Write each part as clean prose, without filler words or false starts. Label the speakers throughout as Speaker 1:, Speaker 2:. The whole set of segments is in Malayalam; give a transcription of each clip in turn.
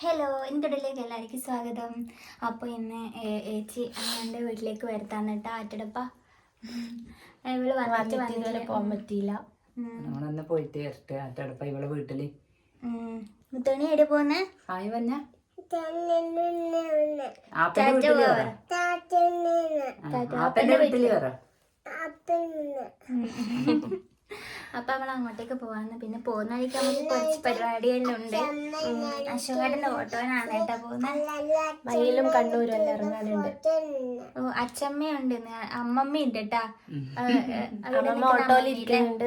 Speaker 1: ഹലോ, ഇന്ത്യയിലേക്ക് എല്ലാവർക്കും സ്വാഗതം. അപ്പോൾ ഇന്ന് ഏച്ചി എൻ്റെ വീട്ടിലേക്ക് വരുത്താന്ന് കേട്ടോ. ആറ്റടപ്പ ഇവള് വന്നിട്ട്
Speaker 2: പോകാൻ പറ്റിയില്ല.
Speaker 3: നമ്മളന്ന് പോയിട്ട് വരട്ടെ. ആറ്റടപ്പ ഇവളെ വീട്ടില്.
Speaker 1: മുത്തോണി എവിടെ പോകുന്നേ?
Speaker 3: ഹായ് വന്ന ആപ്പന്റെ വീട്ടില് വര.
Speaker 1: അപ്പൊ നമ്മൾ അങ്ങോട്ടേക്ക് പോവാന്ന്. പിന്നെ പോകുന്ന വഴിക്ക് നമുക്ക് കുറച്ച് പരിപാടിയെല്ലാം ഉണ്ട്. അശോകേട്ടന്റെ ഓട്ടോനാണ് കേട്ടാ പോകുന്നത്.
Speaker 2: മയിലും കണ്ണൂരും എല്ലാം ഇറങ്ങാനുണ്ട്.
Speaker 1: ഓ, അച്ഛമ്മയുണ്ട്, അമ്മമ്മ ഉണ്ട് കേട്ടാ.
Speaker 2: അമ്മമ്മ ഓട്ടോയിൽ
Speaker 1: ഇരിക്കുന്നുണ്ട്.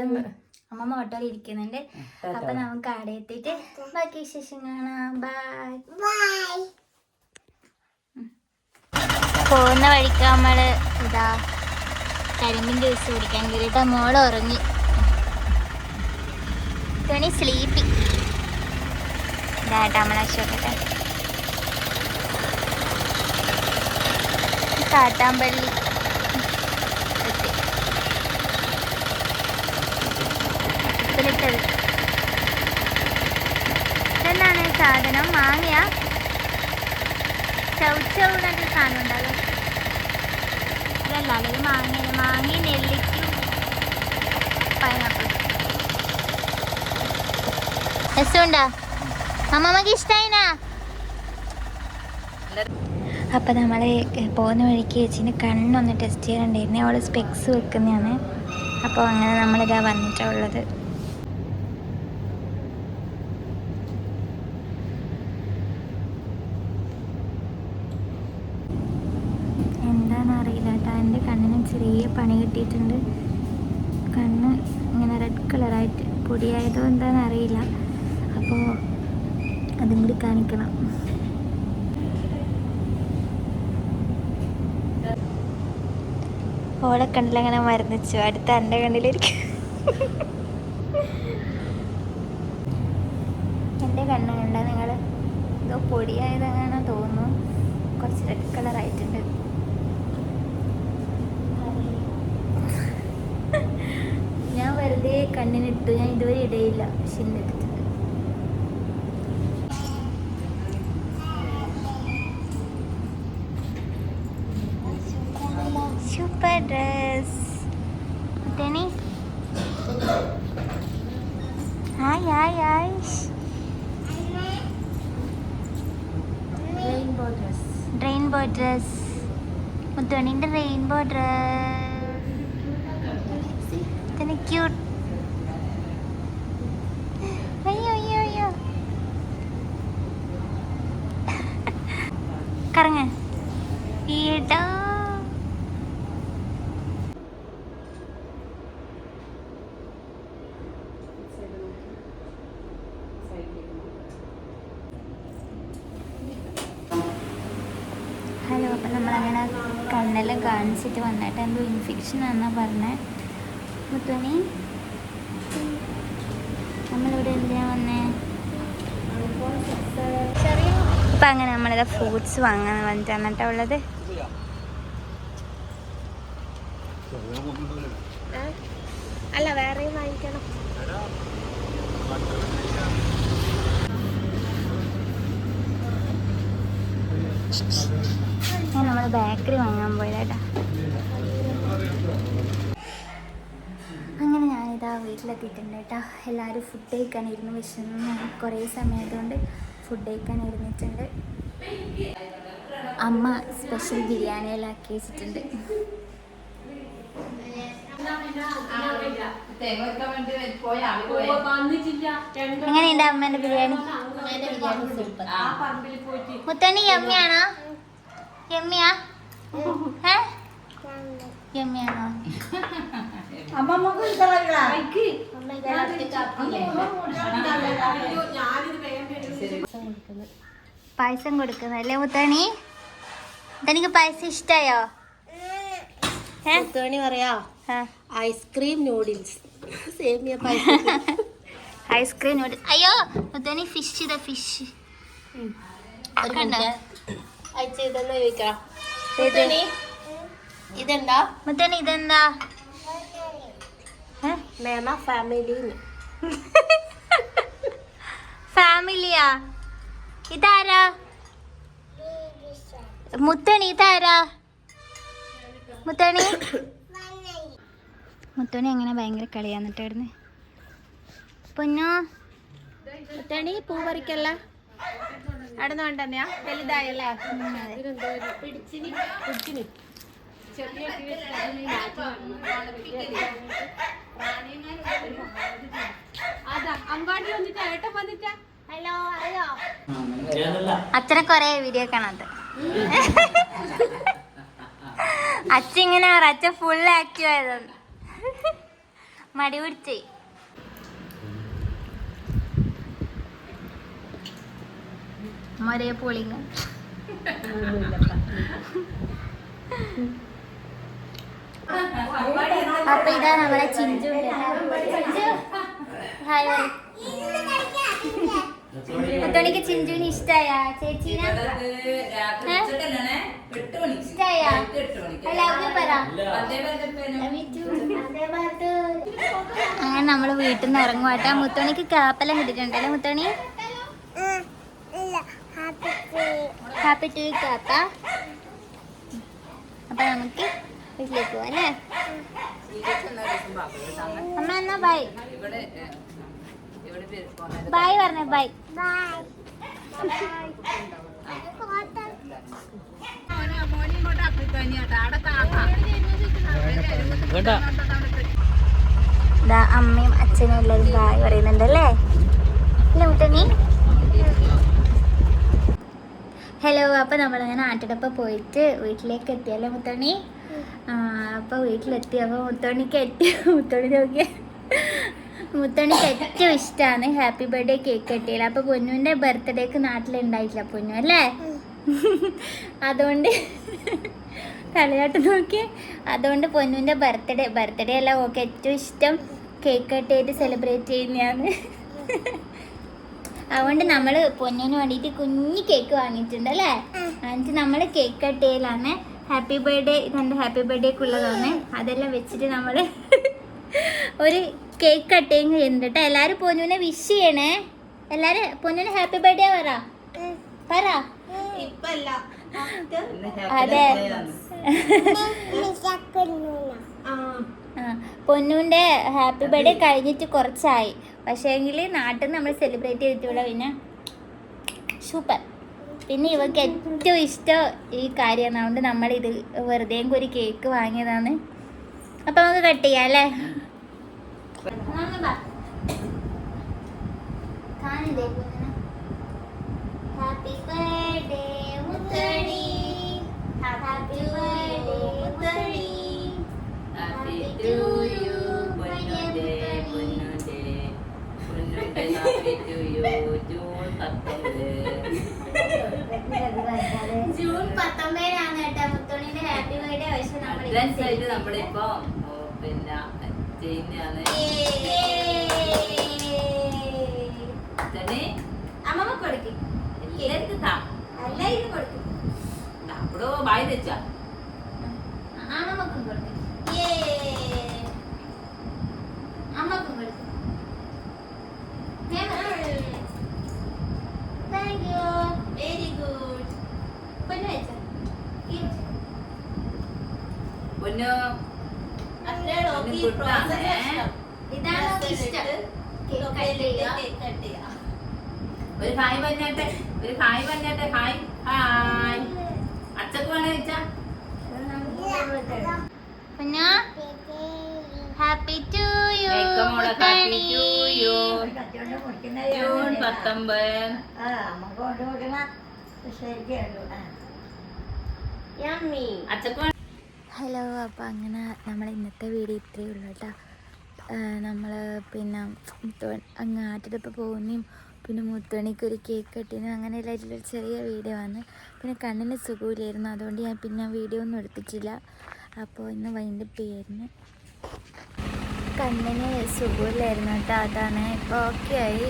Speaker 1: അപ്പൊ നമുക്ക് അവിടെ എത്തിയിട്ട് ബാക്കി വിശേഷം കാണാം. ബൈ. പോകുന്ന വഴിക്ക് നമ്മള് ഇതാ കരിമ്പിൻ ജ്യൂസ് കുടിക്കാൻ കയറിയിട്ട് മോള് ഉറങ്ങി. തുണി സ്ലീപ്പി ഇതായിട്ട് നമ്മളെ അശോകട്ടെ. കാട്ടാമ്പള്ളി ഇതെന്താണ് സാധനം? മാങ്ങയാ? ചൗച്ചൗന്നൊക്കെ സാധനം ഉണ്ടാകും. ഇതല്ലാതെ ഇത് മാങ്ങയാണ്. മാങ്ങയും നെല്ലിക്കും പൈനാപ്പിൾ. രസമുണ്ടോ? അമ്മമ്മക്ക് ഇഷ്ടായിനാ? അപ്പൊ നമ്മള് പോകുന്ന വഴിക്ക് ചേച്ചിന്റെ കണ്ണൊന്ന് ടെസ്റ്റ് ചെയ്യാനുണ്ടായിരുന്നേ. അവള് സ്പെക്സ് വെക്കുന്നതാണ്. അപ്പോൾ അങ്ങനെ നമ്മളിതാ വന്നിട്ടുള്ളത്. എന്താണെന്നറിയില്ല കേട്ടോ, എൻ്റെ കണ്ണിന് ചെറിയ പണി കിട്ടിയിട്ടുണ്ട്. കണ്ണ് ഇങ്ങനെ റെഡ് കളറായിട്ട് പൊടിയായതോ എന്താണെന്ന് അറിയില്ല. അപ്പോൾ അതും കൂടി കാണിക്കണം. ഓളെ കണ്ണിലങ്ങനെ മരുന്നിച്ചു. അടുത്ത എൻ്റെ കണ്ണിലിരിക്കും. എൻ്റെ കണ്ണ് കണ്ട നിങ്ങൾ എന്തോ പൊടിയായതാണെന്ന് തോന്നുന്നു. കുറച്ച് റെഡ് കളറായിട്ടുണ്ട്. ഞാൻ വെറുതെ കണ്ണിനിട്ടു. ഞാൻ ഇതുവരെ ഇടയില്ല, പക്ഷെ എൻ്റെ ഇട്ടിട്ടുണ്ട്. Super dress. ടെനി hi hi hi. Rainbow dress. മുത്തോണിൻ്റെ റെയിൻബോ ഡ്രസ്. ക്യൂട്ട്. അയ്യോ അയ്യോ അയ്യോ. കറങ്ങ ഈടാ. ഹലോ, അപ്പം നമ്മളങ്ങനെ കണ്ണെല്ലാം കാണിച്ചിട്ട് വന്നിട്ട് എന്തോ ഇൻഫെക്ഷൻ ആണെന്നാണ് പറഞ്ഞത്. മുത്തോണി, നമ്മളിവിടെ എന്തിനാ വന്നേ? അപ്പം അങ്ങനെ നമ്മളിത് ഫ്രൂട്ട്സ് വാങ്ങാൻ വന്നിട്ടാണ് കേട്ടോ ഉള്ളത്.
Speaker 2: അല്ല, വേറെയും വാങ്ങിക്കണം.
Speaker 1: നമ്മൾ ബേക്കറി വാങ്ങാൻ പോയതാ. അങ്ങനെ ഞാനിതാ വീട്ടിലെത്തിയിട്ടുണ്ട് കേട്ടോ. എല്ലാവരും ഫുഡ് കഴിക്കാനിരുന്നു. വിശന്ന് കുറേ സമയത്തുകൊണ്ട് ഫുഡ് കഴിക്കാൻ ഇരുന്നിട്ടുണ്ട്. അമ്മ സ്പെഷ്യൽ ബിരിയാണിയെല്ലാം ആക്കി വെച്ചിട്ടുണ്ട്. എങ്ങനെയുണ്ട് അമ്മേൻ്റെ ബിരിയാണി? മുത്തണി യമ്മിയാണോ? യമ്മിയാ? യമ്മിയാണോ? പായസം കൊടുക്കുന്നല്ലേ മുത്തണി? തനിക്ക് പായസം ഇഷ്ടായോ?
Speaker 2: മുത്തോണി പറയാ ഐസ്ക്രീം നൂഡിൽസ്, സേമിയ പായസം.
Speaker 1: Ice cream noodles. അയ്യോ മുത്തണി, ഫിഷ്. ഇതാ ഫിഷ്.
Speaker 2: ഇതെന്ന് ചോദിക്കാം. ഇതെന്താ
Speaker 1: മുത്തണി? ഇതെന്താ?
Speaker 2: മേമ ഫാമിലി.
Speaker 1: ഫാമിലിയാ? ഇതാരാ? മുത്തണി ഇതാരാ? മുത്തണി മുത്തണി അങ്ങനെ ഭയങ്കര കളിയാന്നിട്ടായിരുന്നു. പൊന്നോ
Speaker 2: മുത്തണി പൂ പറിക്കല്ല അവിടെ നിന്ന് തന്നെയാ വലുതായല്ലേ? പിടിച്ചിനി അതാ അമ്പാടി വന്നിട്ടാ ഏട്ടൻ വന്നിട്ടാ. ഹലോ അറിയോ
Speaker 1: അച്ഛനെ കൊറേ വീഡിയോ കാണാത്ത അച്ഛൻ ഇങ്ങനെ പറ, അച്ഛൻ ഫുൾ ആക്റ്റീവ് ആയതാണ്. മടി പിടിച്ചേ. മരേ പൊളിങ്ങ. അപ്പൊ ഇതാ നമ്മളെ ചിഞ്ചു. ഹായ്. മുത്തോണിക്ക് ചിഞ്ചുവിന് ഇഷ്ടായ ചേച്ചീനെ? ഇഷ്ടായ? അങ്ങനെ നമ്മള് വീട്ടിൽ നിന്ന് ഇറങ്ങുവാട്ടാ. മുത്തോണിക്ക് കാപ്പെല്ലാം കിട്ടിട്ടുണ്ടല്ലേ മുത്തോണി? ഹാപ്പി ടു കാപ്പ. അപ്പൊ നമുക്ക് വീട്ടിലേക്ക് പോവാം അല്ലേ? അമ്മ എന്നാ ബൈ ബൈ പറഞ്ഞേ. ബൈ. അമ്മയും അച്ഛനും എല്ലാരും ബായ് പറയുന്നുണ്ടല്ലേ? അല്ലേ മുത്തണി? ഹലോ. അപ്പൊ നമ്മളങ്ങനെ ആട്ടിടപ്പ പോയിട്ട് വീട്ടിലേക്ക് എത്തിയല്ലേ മുത്തണി? അപ്പൊ വീട്ടിലെത്തി. അപ്പൊ മുത്തണി നോക്കിയ മുത്തണിക്ക് ഏറ്റവും ഇഷ്ടമാണ് ഹാപ്പി ബർത്ത്ഡേ കേക്ക് കട്ടിയില്ല. അപ്പൊ പൊന്നുവിന്റെ ബർത്ത്ഡേക്ക് നാട്ടിലുണ്ടായിട്ടില്ല പൊന്നു അല്ലേ? അതുകൊണ്ട് കളിയാട്ട് നോക്കി. അതുകൊണ്ട് പൊന്നുവിന്റെ ബർത്ത്ഡേ അല്ല ഓക്കെ ഏറ്റവും ഇഷ്ടം കേക്ക് കട്ടിയായിട്ട് സെലിബ്രേറ്റ് ചെയ്യുന്നതാണ്. അതുകൊണ്ട് നമ്മൾ പൊന്നിന് വേണ്ടിയിട്ട് കുഞ്ഞി കേക്ക് വാങ്ങിയിട്ടുണ്ട് അല്ലേ? എന്നിട്ട് നമ്മൾ കേക്ക് കട്ടിയിലാണ്. ഹാപ്പി ബർത്ത്ഡേ ഇതെൻ്റെ ഹാപ്പി ബർത്ത്ഡേക്കുള്ളതാണ്. അതെല്ലാം വെച്ചിട്ട് നമ്മൾ ഒരു കേക്ക് കട്ടിങ് ചെയ്യുന്നുണ്ട്. എല്ലാവരും പൊന്നുവിനെ വിഷ് ചെയ്യണേ. എല്ലാവരും പൊന്നുവിന് ഹാപ്പി ബർത്ത്ഡേ പറ. അതെ. പൊന്നുവിൻ്റെ ഹാപ്പി ബർത്ത്ഡേ കഴിഞ്ഞിട്ട് കുറച്ചായി. പക്ഷേങ്കിൽ നാട്ടിൽ നിന്ന് നമ്മൾ സെലിബ്രേറ്റ് ചെയ്തിട്ടുള്ള പിന്നെ സൂപ്പർ. പിന്നെ ഇവർക്ക് ഏറ്റവും ഇഷ്ടം ഈ കാര്യമാണ്. അതുകൊണ്ട് നമ്മളിത് വെറുതെ ഒരു കേക്ക് വാങ്ങിയതാണ്. അപ്പം നമുക്ക് കട്ട് ചെയ്യാം അല്ലേ? Happy birthday Muthani. Happy birthday Muthani. Happy to you പൊന്നുദേ പൊന്നുദേ പൊന്നുദേ. Happy to you. ജൂൺ 19 കേട്ടോ മുത്തോണിന്റെ ഹാപ്പി ബർത്ത്ഡേ. പക്ഷെ നമ്മളിപ്പോ പിന്നെ അമ്മ കൊടുക്കും എല്ലാവർക്കും കൊടുക്കും. അപ്പോ ബായ് തെച്ചാ അമ്മക്കും കൊടുക്കും. അമ്മക്കും കൊടുക്കും. Thank you. Very good. പൊന്നു വെച്ചാ പൊന്നു ഇതാണ് ഇഷ്ടം. ഒരു ഹായ് പറഞ്ഞാട്ടെ. Hi hi. അച്ഛക്ക് വേണേ വെച്ചാ പിന്നെ happy to you. June 19. Hello. അപ്പോൾ അങ്ങനെ നമ്മൾ ഇന്നത്തെ വീഡിയോ ഇത്രയേ ഉള്ളൂ കേട്ടോ. നമ്മൾ പിന്നെ അങ്ങ് ആറ്റിടപ്പോൾ പോകുന്നതും പിന്നെ മുത്തണിക്കൊരു കേക്ക് കട്ടിനും അങ്ങനെ എല്ലായിട്ടുള്ള ചെറിയ വീഡിയോ ആണ്. പിന്നെ കണ്ണിന് സുഖമില്ലായിരുന്നു, അതുകൊണ്ട് ഞാൻ പിന്നെ വീഡിയോ ഒന്നും എടുത്തിട്ടില്ല. അപ്പോൾ ഇന്ന് വൈൻഡപ്പ് ചെയ്യായിരുന്നു. കണ്ണിന് സുഖമില്ലായിരുന്നു കേട്ടോ. അതാണ് ഇപ്പോൾ ഓക്കെ ആയി.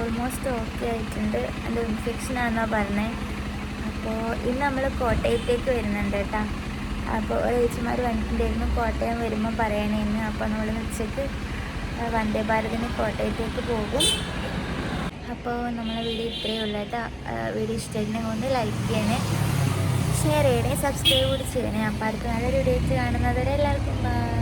Speaker 1: ഓൾമോസ്റ്റ് ഓക്കെ ആയിട്ടുണ്ട്. അത് ഇൻഫെക്ഷനാണെന്നാണ് പറഞ്ഞത്. അപ്പോൾ ഇന്ന് നമ്മൾ കോട്ടയത്തേക്ക് വരുന്നുണ്ട് കേട്ടോ. അപ്പോൾ ചേച്ചിമാർ വന്നിട്ടുണ്ടായിരുന്നു കോട്ടയം വരുമ്പോൾ പറയണേന്ന്. അപ്പോൾ നമ്മൾ ഉച്ചയ്ക്ക് വന്ദേ ഭാരതിന് കോട്ടയത്തേക്ക് പോകും. അപ്പോൾ നമ്മളെ വീഡിയോ ഇത്രയേ ഉള്ളൂ കേട്ടോ. വീഡിയോ ഇഷ്ടമായിട്ടുണ്ടെങ്കിൽ കൊണ്ട് ലൈക്ക് ചെയ്യണേ, ഷെയർ ചെയ്യണേ, സബ്സ്ക്രൈബ് കൂടി ചെയ്യണേ. അപ്പോൾ അടുത്ത നല്ലൊരു വീഡിയോ കാണുന്നത് വരെ എല്ലാവർക്കും ബൈ.